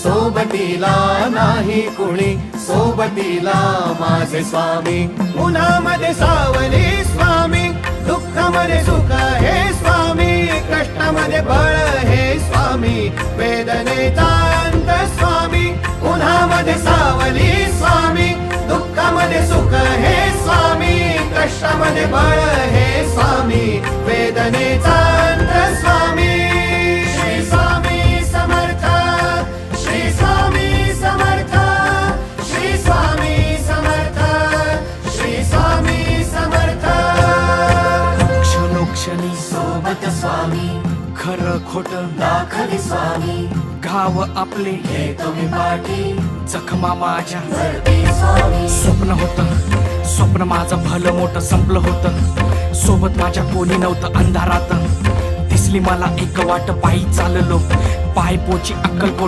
सोबतीला नाही कुणी, सोबतीला माझे स्वामी. उन्हामध्ये सावली स्वामी, दुःखामध्ये सुख हे स्वामी, कष्टामध्ये बळ हे स्वामी, वेदनेचा अंत स्वामी. उन्हामध्ये सावली स्वामी, दुःखामध्ये सुख हे स्वामी, कष्टामध्ये बळ हे स्वामी, वेदनेचा अंत स्वामी. श्री स्वामी समर्थ, श्री स्वामी समर्थ, श्री स्वामी समर्थ, श्री स्वामी समर्थ. क्षणोक्षणी सोबत स्वामी, खरं खोट दाखली स्वामी, घाव आपले हे तुम्ही पाठी जखमा माझ्या. भरती स्वामी. स्वप्न होतं, स्वप्न माझं भलं मोठं संपलं होतं. सोबत माझ्या कोणी नव्हतं अंधारात. दिसली मला एक वाट, पायी चाललो, पाय पोची अक्कलकोट